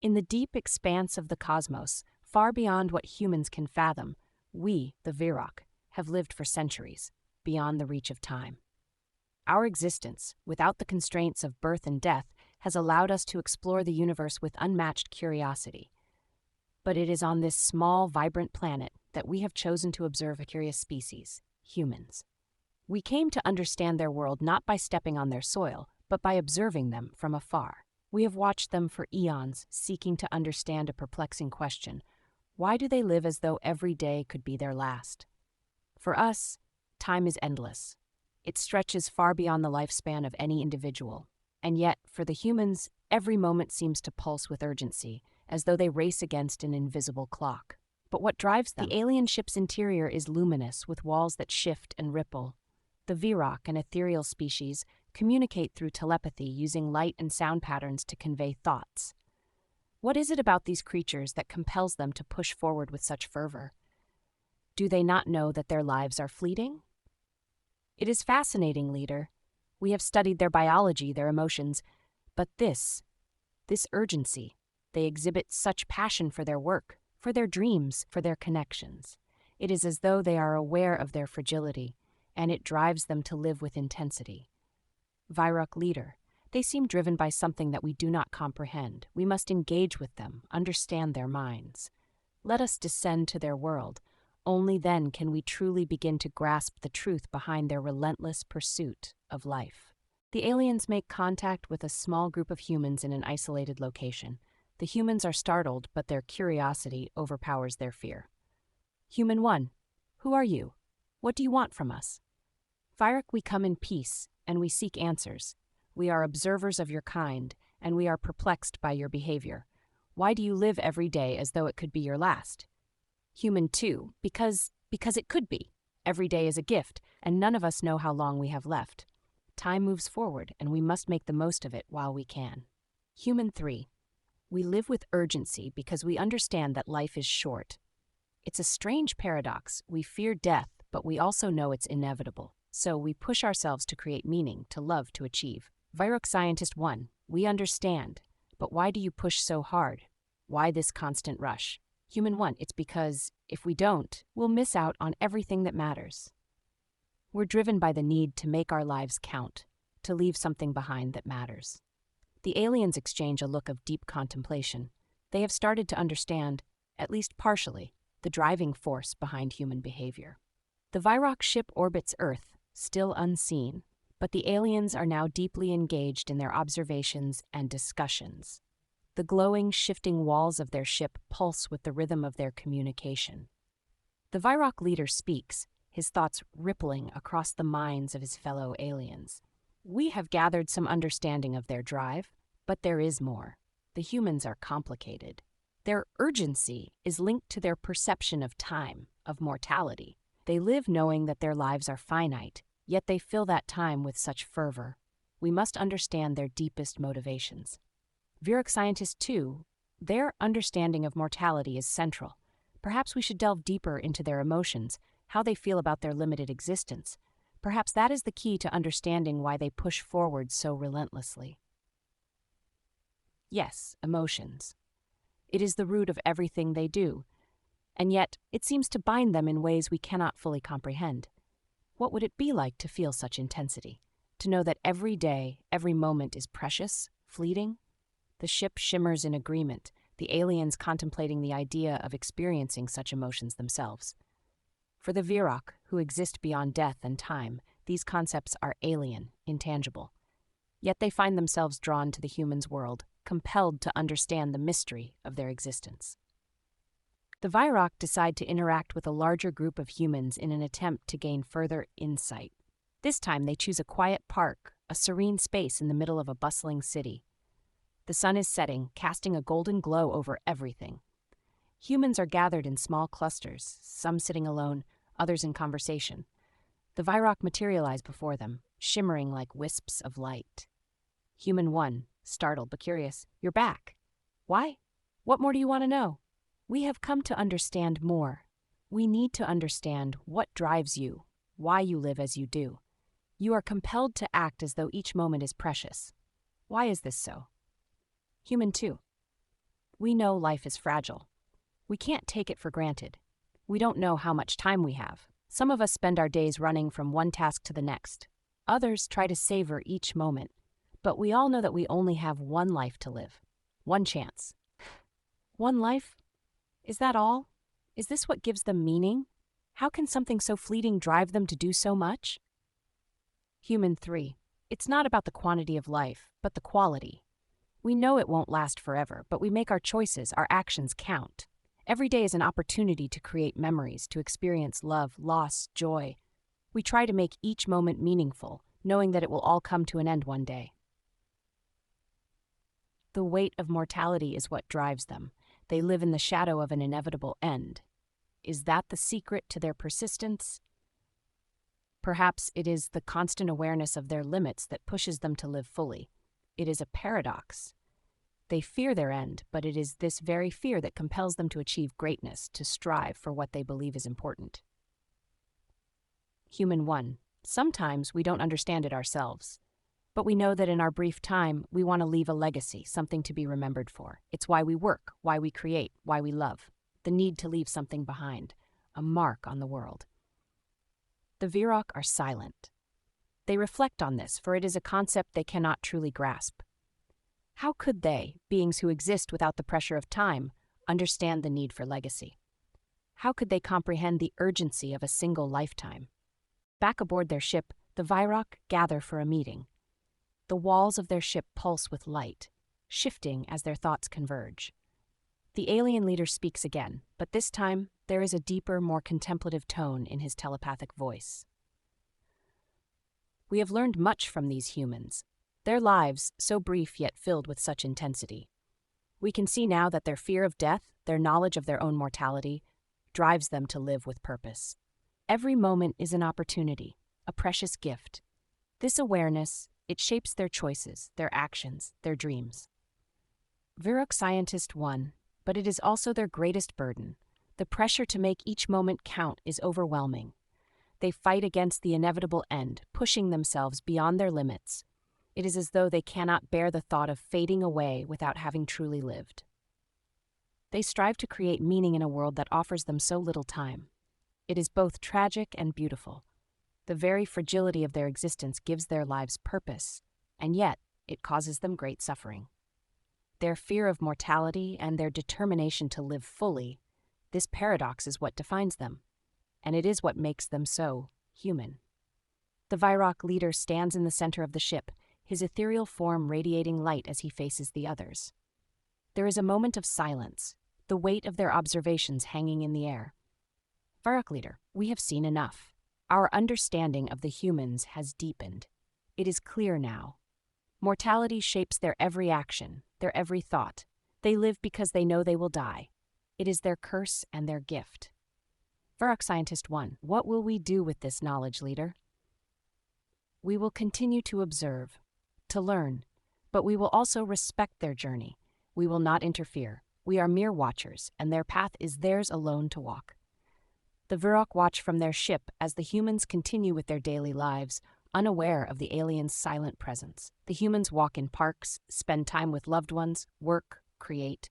In the deep expanse of the cosmos, far beyond what humans can fathom, we, the Virok, have lived for centuries, beyond the reach of time. Our existence, without the constraints of birth and death, has allowed us to explore the universe with unmatched curiosity. But it is on this small, vibrant planet that we have chosen to observe a curious species, humans. We came to understand their world not by stepping on their soil, but by observing them from afar. We have watched them for eons, seeking to understand a perplexing question. Why do they live as though every day could be their last? For us, time is endless. It stretches far beyond the lifespan of any individual. And yet, for the humans, every moment seems to pulse with urgency, as though they race against an invisible clock. But what drives them? The alien ship's interior is luminous, with walls that shift and ripple. The Virok, an ethereal species, communicate through telepathy using light and sound patterns to convey thoughts. What is it about these creatures that compels them to push forward with such fervor? Do they not know that their lives are fleeting? It is fascinating, leader. We have studied their biology, their emotions, but this urgency, they exhibit such passion for their work, for their dreams, for their connections. It is as though they are aware of their fragility, and it drives them to live with intensity. Virok leader, they seem driven by something that we do not comprehend. We must engage with them, understand their minds. Let us descend to their world. Only then can we truly begin to grasp the truth behind their relentless pursuit of life. The aliens make contact with a small group of humans in an isolated location. The humans are startled, but their curiosity overpowers their fear. Human 1, who are you? What do you want from us? Virok, we come in peace, and we seek answers. We are observers of your kind, and we are perplexed by your behavior. Why do you live every day as though it could be your last? Human 2, because it could be. Every day is a gift, and none of us know how long we have left. Time moves forward, and we must make the most of it while we can. Human 3, we live with urgency because we understand that life is short. It's a strange paradox. We fear death, but we also know it's inevitable. So we push ourselves to create meaning, to love, to achieve. Virok Scientist 1, we understand, but why do you push so hard? Why this constant rush? Human 1, it's because if we don't, we'll miss out on everything that matters. We're driven by the need to make our lives count, to leave something behind that matters. The aliens exchange a look of deep contemplation. They have started to understand, at least partially, the driving force behind human behavior. The Virok ship orbits Earth, still unseen, but the aliens are now deeply engaged in their observations and discussions. The glowing, shifting walls of their ship pulse with the rhythm of their communication. The Virok leader speaks, his thoughts rippling across the minds of his fellow aliens. We have gathered some understanding of their drive, but there is more. The humans are complicated. Their urgency is linked to their perception of time, of mortality. They live knowing that their lives are finite, yet they fill that time with such fervor. We must understand their deepest motivations. Virok Scientist 2, their understanding of mortality is central. Perhaps we should delve deeper into their emotions, how they feel about their limited existence. Perhaps that is the key to understanding why they push forward so relentlessly. Yes, emotions. It is the root of everything they do, and yet it seems to bind them in ways we cannot fully comprehend. What would it be like to feel such intensity? To know that every day, every moment is precious, fleeting? The ship shimmers in agreement, the aliens contemplating the idea of experiencing such emotions themselves. For the Virok, who exist beyond death and time, these concepts are alien, intangible. Yet they find themselves drawn to the human's world, compelled to understand the mystery of their existence. The Virok decide to interact with a larger group of humans in an attempt to gain further insight. This time they choose a quiet park, a serene space in the middle of a bustling city. The sun is setting, casting a golden glow over everything. Humans are gathered in small clusters, some sitting alone, others in conversation. The Virok materialize before them, shimmering like wisps of light. Human 1, startled but curious, you're back. Why? What more do you want to know? We have come to understand more. We need to understand what drives you, why you live as you do. You are compelled to act as though each moment is precious. Why is this so? Human 2. We know life is fragile. We can't take it for granted. We don't know how much time we have. Some of us spend our days running from one task to the next. Others try to savor each moment. But we all know that we only have one life to live. One chance. One life? Is that all? Is this what gives them meaning? How can something so fleeting drive them to do so much? Human 3. It's not about the quantity of life, but the quality. We know it won't last forever, but we make our choices, our actions count. Every day is an opportunity to create memories, to experience love, loss, joy. We try to make each moment meaningful, knowing that it will all come to an end one day. The weight of mortality is what drives them. They live in the shadow of an inevitable end. Is that the secret to their persistence? Perhaps it is the constant awareness of their limits that pushes them to live fully. It is a paradox. They fear their end, but it is this very fear that compels them to achieve greatness, to strive for what they believe is important. Human 1. Sometimes we don't understand it ourselves. But we know that in our brief time, we want to leave a legacy, something to be remembered for. It's why we work, why we create, why we love. The need to leave something behind, a mark on the world. The Virok are silent. They reflect on this, for it is a concept they cannot truly grasp. How could they, beings who exist without the pressure of time, understand the need for legacy? How could they comprehend the urgency of a single lifetime? Back aboard their ship, the Virok gather for a meeting. The walls of their ship pulse with light, shifting as their thoughts converge. The alien leader speaks again, but this time there is a deeper, more contemplative tone in his telepathic voice. We have learned much from these humans, their lives so brief yet filled with such intensity. We can see now that their fear of death, their knowledge of their own mortality, drives them to live with purpose. Every moment is an opportunity, a precious gift. This awareness, it shapes their choices, their actions, their dreams. Virok Scientist 1, but it is also their greatest burden. The pressure to make each moment count is overwhelming. They fight against the inevitable end, pushing themselves beyond their limits. It is as though they cannot bear the thought of fading away without having truly lived. They strive to create meaning in a world that offers them so little time. It is both tragic and beautiful. The very fragility of their existence gives their lives purpose, and yet it causes them great suffering. Their fear of mortality and their determination to live fully, this paradox is what defines them, and it is what makes them so human. The Virok leader stands in the center of the ship, his ethereal form radiating light as he faces the others. There is a moment of silence, the weight of their observations hanging in the air. Virok leader, we have seen enough. Our understanding of the humans has deepened. It is clear now. Mortality shapes their every action, their every thought. They live because they know they will die. It is their curse and their gift. Virok Scientist 1, what will we do with this knowledge, leader? We will continue to observe, to learn, but we will also respect their journey. We will not interfere. We are mere watchers, and their path is theirs alone to walk. The Virok watch from their ship as the humans continue with their daily lives, unaware of the aliens' silent presence. The humans walk in parks, spend time with loved ones, work, create.